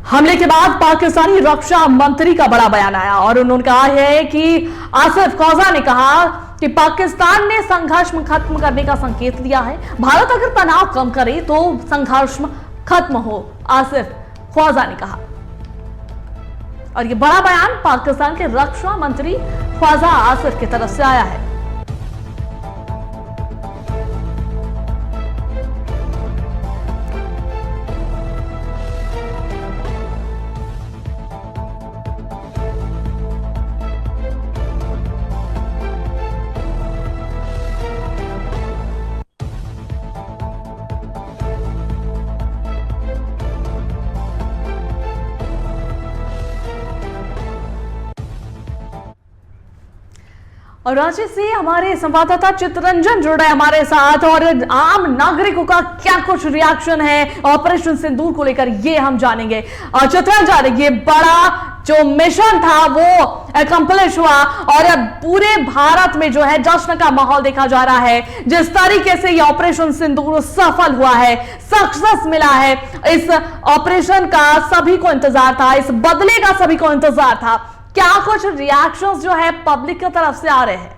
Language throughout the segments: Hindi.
हमले के बाद पाकिस्तानी रक्षा मंत्री का बड़ा बयान आया और उन्होंने कहा है कि आसिफ ख्वाजा ने कहा कि पाकिस्तान ने संघर्ष खत्म करने का संकेत दिया है। भारत अगर तनाव कम करे तो संघर्ष खत्म हो, आसिफ ख्वाजा ने कहा। और यह बड़ा बयान पाकिस्तान के रक्षा मंत्री ख्वाजा आसिफ की तरफ से आया है। और रांची से हमारे संवाददाता चित्ररंजन जुड़ रहे हमारे साथ और आम नागरिकों का क्या कुछ रिएक्शन है ऑपरेशन सिंदूर को लेकर ये हम जानेंगे। और चित्ररंजन, ये बड़ा जो मिशन था वो अकम्प्लिश हुआ और अब पूरे भारत में जो है जश्न का माहौल देखा जा रहा है। जिस तरीके से ये ऑपरेशन सिंदूर सफल हुआ है, सक्सेस मिला है, इस ऑपरेशन का सभी को इंतजार था, इस बदले का सभी को इंतजार था। क्या कुछ रिएक्शंस जो है पब्लिक की तरफ से आ रहे हैं?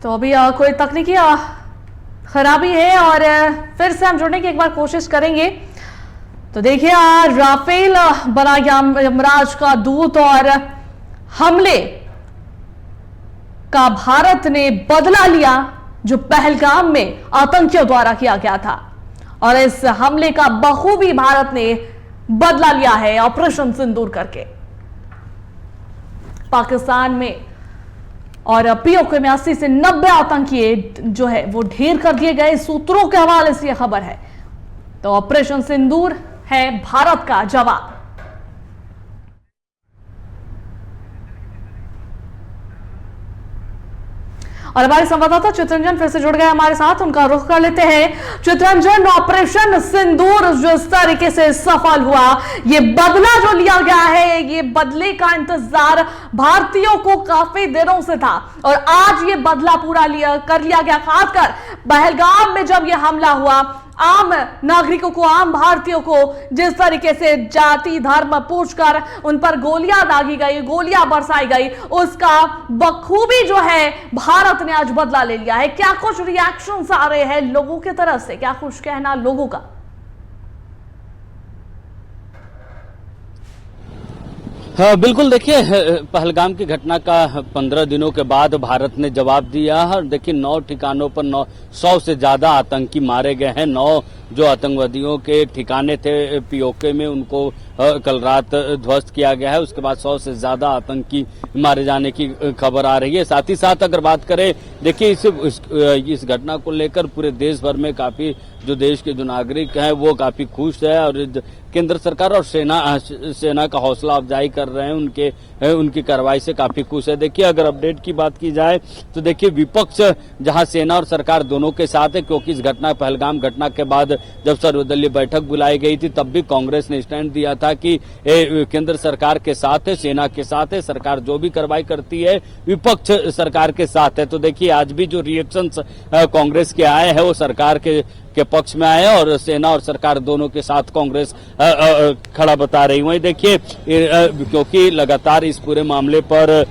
तो अभी कोई तकनीकी खराबी है और फिर से हम जुड़ने की एक बार कोशिश करेंगे। तो देखिए, राफेल बना यमराज का दूत और हमले का भारत ने बदला लिया जो पहलगाम में आतंकियों द्वारा किया गया था। और इस हमले का बखूबी भारत ने बदला लिया है ऑपरेशन सिंदूर करके। पाकिस्तान में और पीओके में 80 से 90 आतंकी जो है वो ढेर कर दिए गए, सूत्रों के हवाले से यह खबर है। तो ऑपरेशन सिंदूर है भारत का जवाब। और हमारे संवाददाता चित्ररंजन फिर से जुड़ गए हमारे साथ, उनका रुख कर लेते हैं। चित्ररंजन, ऑपरेशन सिंदूर जिस तरीके से सफल हुआ, ये बदला जो लिया गया है, ये बदले का इंतजार भारतीयों को काफी दिनों से था और आज ये बदला पूरा कर लिया गया। खासकर पहलगाम में जब ये हमला हुआ, आम नागरिकों को, आम भारतीयों को जिस तरीके से जाति धर्म पूछकर उन पर गोलियां दागी गई, गोलियां बरसाई गई, उसका बखूबी जो है भारत ने आज बदला ले लिया है। क्या कुछ रिएक्शंस आ रहे हैं लोगों की तरफ से, क्या कुछ कहना लोगों का? हाँ बिल्कुल, देखिए पहलगाम की घटना का 15 दिनों के बाद भारत ने जवाब दिया है। देखिए 9 ठिकानों पर 100 से ज्यादा आतंकी मारे गए हैं। 9 जो आतंकवादियों के ठिकाने थे पीओके में, उनको कल रात ध्वस्त किया गया है। उसके बाद 100 से ज्यादा आतंकी मारे जाने की खबर आ रही है। साथ ही साथ अगर बात करें, देखिए इस घटना को लेकर पूरे देश भर में काफी जो देश के जो नागरिक हैं वो काफी खुश है और केंद्र सरकार और सेना का हौसला अफजाई कर रहे हैं, उनकी कार्रवाई से काफी खुश है। देखिए अगर अपडेट की बात की जाए तो देखिए विपक्ष जहां सेना और सरकार दोनों के साथ है, क्योंकि इस घटना पहलगाम घटना के बाद जब सर्वदलीय बैठक बुलाई गई थी तब भी कांग्रेस ने स्टैंड दिया था कि केंद्र सरकार के साथ है, सेना के साथ है, सरकार जो भी कार्रवाई करती है विपक्ष सरकार के साथ है। तो देखिए आज भी जो रिएक्शंस कांग्रेस के आए हैं वो सरकार के पक्ष में आए और सेना और सरकार दोनों के साथ कांग्रेस खड़ा बता रही। वहीं देखिए क्योंकि लगातार इस पूरे मामले पर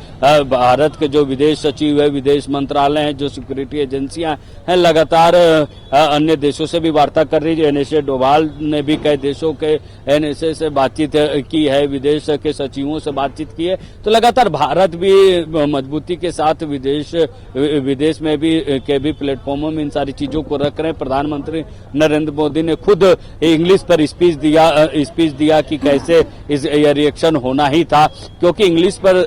भारत के जो विदेश सचिव है, विदेश मंत्रालय है, जो सिक्योरिटी एजेंसियां हैं, लगातार अन्य देशों से भी वार्ता कर रही है। एनएसए डोभाल ने भी कई देशों के एनएसए से बातचीत की है, विदेश के सचिवों से बातचीत की है। तो लगातार भारत भी मजबूती के साथ विदेश में भी के भी प्लेटफॉर्मों में इन सारी चीजों को रख रहे हैं। प्रधानमंत्री नरेंद्र मोदी ने खुद इंग्लिश पर स्पीच दिया कि कैसे यह रिएक्शन होना ही था, क्योंकि इंग्लिश पर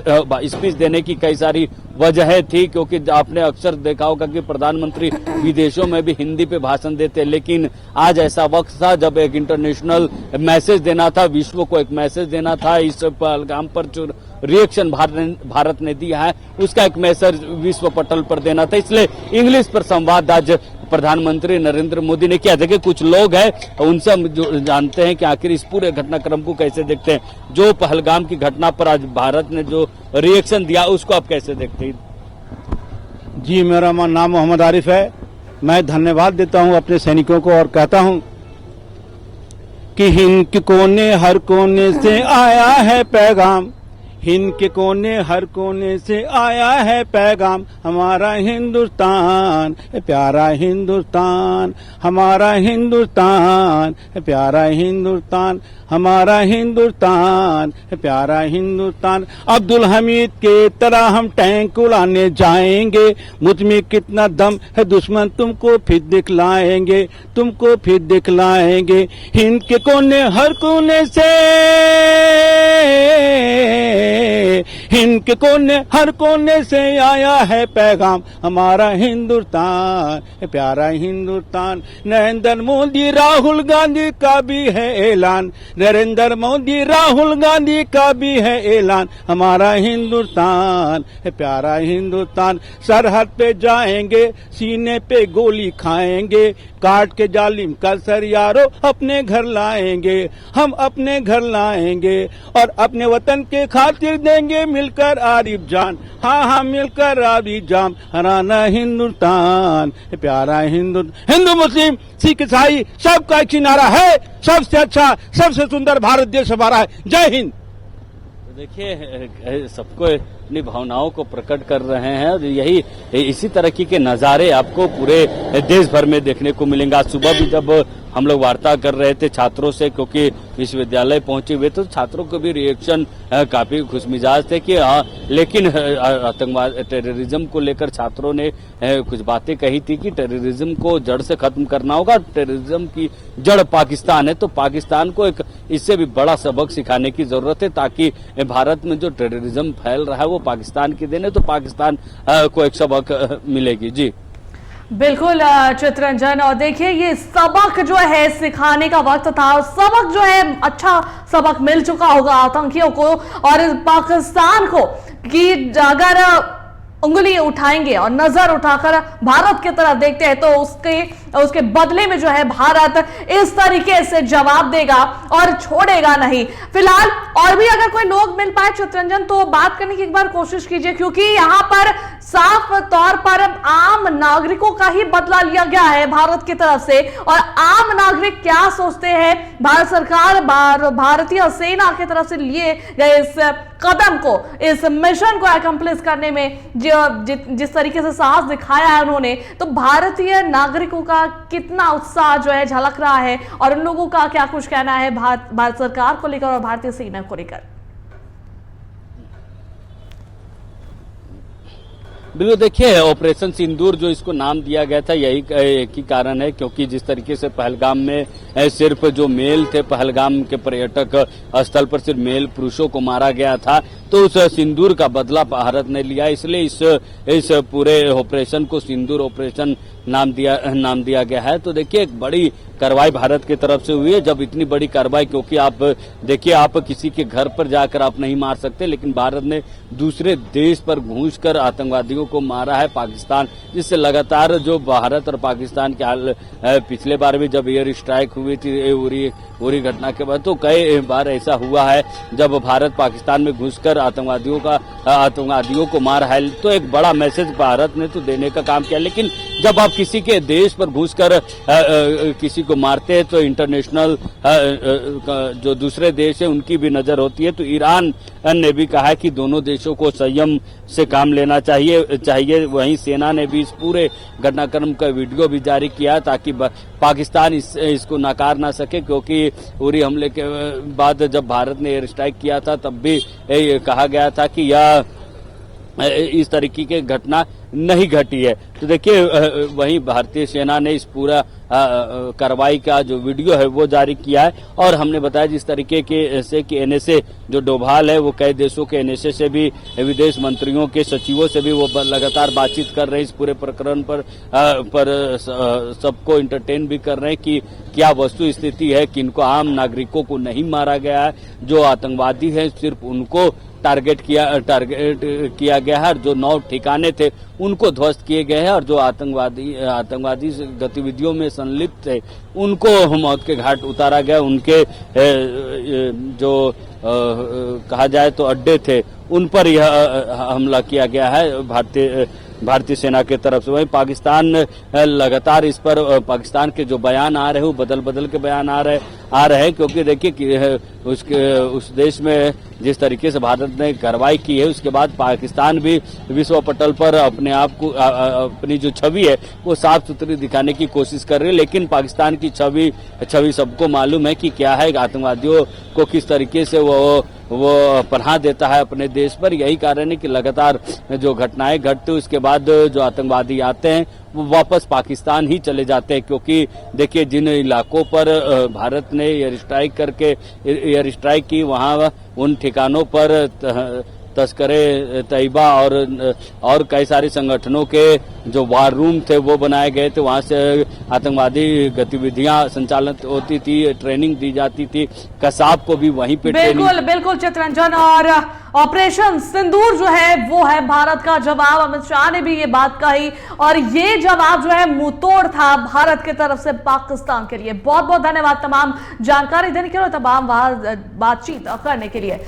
स्पीच देने की कई सारी वजहें थी। क्योंकि आपने अक्सर देखा होगा कि प्रधानमंत्री विदेशों में भी हिंदी पे भाषण देते, लेकिन आज ऐसा वक्त था जब एक इंटरनेशनल मैसेज देना था, विश्व को एक मैसेज देना था। इस पहलगाम पर जो रिएक्शन भारत ने दिया है उसका एक मैसेज विश्व पटल पर देना था, इसलिए इंग्लिश पर संवाद आज प्रधानमंत्री नरेंद्र मोदी ने किया। देखिए कुछ लोग हैं उनसे हम जो जानते हैं कि आखिर इस पूरे घटनाक्रम को कैसे देखते हैं। जो पहलगाम की घटना पर आज भारत ने जो रिएक्शन दिया उसको आप कैसे देखते हैं? जी, मेरा नाम मोहम्मद आरिफ है। मैं धन्यवाद देता हूं अपने सैनिकों को और कहता हूं कि हिंद के कोने हर कोने से आया है पैगाम, हिंद के कोने हर कोने से आया है पैगाम, हमारा हिंदुस्तान है प्यारा हिंदुस्तान, हमारा हिंदुस्तान है प्यारा हिंदुस्तान, हमारा हिंदुस्तान है प्यारा हिंदुस्तान। अब्दुल हमीद के तरह हम टैंक उड़ाने जाएंगे, मुझ में कितना दम है दुश्मन तुमको फिर दिखलाएंगे, तुमको फिर दिखलाएंगे। हिंद के कोने हर कोने से, हिंद के कोने हर कोने से आया है पैगाम, हमारा हिंदुस्तान है प्यारा हिंदुस्तान। नरेंद्र मोदी राहुल गांधी का भी है ऐलान, नरेंद्र मोदी राहुल गांधी का भी है ऐलान, हमारा हिंदुस्तान है प्यारा हिंदुस्तान। सरहद पे जाएंगे सीने पे गोली खाएंगे, काट के जालिम का सरियारो अपने घर लाएंगे, हम अपने घर लाएंगे और अपने वतन के खातिर देंगे मिलकर आरिफ जान, हाँ हाँ मिलकर आरिफ जान, हराना हिंदुस्तान प्यारा हिंदू मुस्लिम सिख ईसाई सबका एक नारा है, सबसे अच्छा सबसे सुंदर भारत देश हमारा है। जय हिंद। देखिए सबको अपनी भावनाओं को प्रकट कर रहे हैं और यही इसी तरह के नजारे आपको पूरे देश भर में देखने को मिलेंगे। आज सुबह भी जब हम लोग वार्ता कर रहे थे छात्रों से, क्योंकि विश्वविद्यालय पहुंचे हुए तो छात्रों के भी रिएक्शन काफी खुशमिजाज थे कि हाँ, लेकिन आतंकवाद टेररिज्म को लेकर छात्रों ने कुछ बातें कही थी कि टेररिज्म को जड़ से खत्म करना होगा। टेररिज्म की जड़ पाकिस्तान है, तो पाकिस्तान को एक इससे भी बड़ा सबक सिखाने की जरूरत है ताकि भारत में जो टेररिज्म फैल रहा है वो पाकिस्तान की देन है, तो पाकिस्तान को एक सबक मिलेगी। जी बिल्कुल चित्रंजन, और देखिए ये सबक जो है सिखाने का वक्त था और सबक जो है अच्छा सबक मिल चुका होगा आतंकियों को और पाकिस्तान को कि अगर उंगली उठाएंगे और नजर उठाकर भारत की तरफ देखते हैं तो उसके बदले में जो है भारत इस तरीके से जवाब देगा और छोड़ेगा नहीं। फिलहाल और भी अगर कोई लोग मिल पाए चित्रंजन तो बात करने की एक बार कोशिश कीजिए, क्योंकि यहाँ पर साफ तौर पर आम नागरिकों का ही बदला लिया गया है भारत की तरफ से। और आम नागरिक क्या सोचते हैं भारत सरकार भारतीय सेना की तरफ से लिए गए इस कदम को, इस मिशन को अकम्प्लिश करने में जिस तरीके से साहस दिखाया है उन्होंने, तो भारतीय नागरिकों का कितना उत्साह जो है झलक रहा है और उन लोगों का क्या कुछ कहना है भारत सरकार को लेकर और भारतीय सेना को लेकर। बिल्कुल, देखिए ऑपरेशन सिंदूर जो इसको नाम दिया गया था यही एक ही कारण है, क्योंकि जिस तरीके से पहलगाम में सिर्फ जो मेल थे, पहलगाम के पर्यटक स्थल पर सिर्फ मेल पुरुषों को मारा गया था, तो उस सिंदूर का बदला भारत ने लिया, इसलिए इस पूरे ऑपरेशन को सिंदूर ऑपरेशन नाम दिया गया है। तो देखिए एक बड़ी कार्रवाई भारत की तरफ से हुई है। जब इतनी बड़ी कार्रवाई, क्योंकि आप देखिए आप किसी के घर पर जाकर आप नहीं मार सकते, लेकिन भारत ने दूसरे देश पर घुसकर आतंकवादियों को मारा है पाकिस्तान, जिससे लगातार जो भारत और पाकिस्तान के हाल पिछले बार भी जब एयर स्ट्राइक हुई थी उरी घटना के बाद, तो कई बार ऐसा हुआ है जब भारत पाकिस्तान में घुसकर आतंकवादियों को मारा है। तो एक बड़ा मैसेज भारत ने तो देने का काम किया, लेकिन जब आप किसी के देश पर घुसकर किसी को मारते हैं तो इंटरनेशनल जो दूसरे देश है उनकी भी नजर होती है। तो ईरान ने भी कहा है कि दोनों देशों को संयम से काम लेना चाहिए। वहीं सेना ने भी इस पूरे घटनाक्रम का वीडियो भी जारी किया ताकि पाकिस्तान इसको नकार ना सके, क्योंकि उरी हमले के बाद जब भारत ने एयर स्ट्राइक किया था तब भी कहा गया था कि यह इस तरीके की घटना नहीं घटी है। तो देखिए वहीं भारतीय सेना ने इस पूरा कार्रवाई का जो वीडियो है वो जारी किया है, और हमने बताया जिस तरीके के से कि एनएसए जो डोभाल है वो कई देशों के एनएसए से भी, विदेश मंत्रियों के सचिवों से भी वो लगातार बातचीत कर रहे हैं इस पूरे प्रकरण पर सबको इंटरटेन भी कर रहे हैं कि क्या वस्तु स्थिति है, कि इनको आम नागरिकों को नहीं मारा गया है, जो आतंकवादी है सिर्फ उनको टारगेट किया गया है और जो 9 ठिकाने थे उनको ध्वस्त किए गए हैं और जो आतंकवादी गतिविधियों में संलिप्त थे उनको मौत के घाट उतारा गया। उनके जो कहा जाए तो अड्डे थे उन पर यह हमला किया गया है भारतीय सेना के तरफ से। वहीं पाकिस्तान लगातार इस पर पाकिस्तान के जो बयान आ रहे हैं वो बदल के बयान आ रहे हैं क्योंकि देखिए कि उस देश में जिस तरीके से भारत ने कार्रवाई की है उसके बाद पाकिस्तान भी विश्व पटल पर अपने आप को अपनी जो छवि है वो साफ सुथरी दिखाने की कोशिश कर रही है, लेकिन पाकिस्तान की छवि सबको मालूम है कि क्या है, आतंकवादियों को किस तरीके से वो पनाह देता है अपने देश पर। यही कारण है कि लगातार जो घटनाएं घटती उसके बाद जो आतंकवादी आते हैं वो वापस पाकिस्तान ही चले जाते हैं, क्योंकि देखिए जिन इलाकों पर भारत ने एयर स्ट्राइक की वहां उन ठिकानों पर तस्करे तैयबा और कई सारे संगठनों के जो वार रूम थे वो बनाए गए थे, वहां से आतंकवादी गतिविधियां संचालित होती थी, ट्रेनिंग दी जाती थी, कसाब को भी वहीं पे बिल्कुल चित्ररंजन। और ऑपरेशन सिंदूर जो है वो है भारत का जवाब। अमित शाह ने भी ये बात कही और ये जवाब जो है मुंहतोड़ था भारत की तरफ से पाकिस्तान के लिए। बहुत बहुत धन्यवाद तमाम जानकारी देने के लिए, तमाम बातचीत करने के लिए।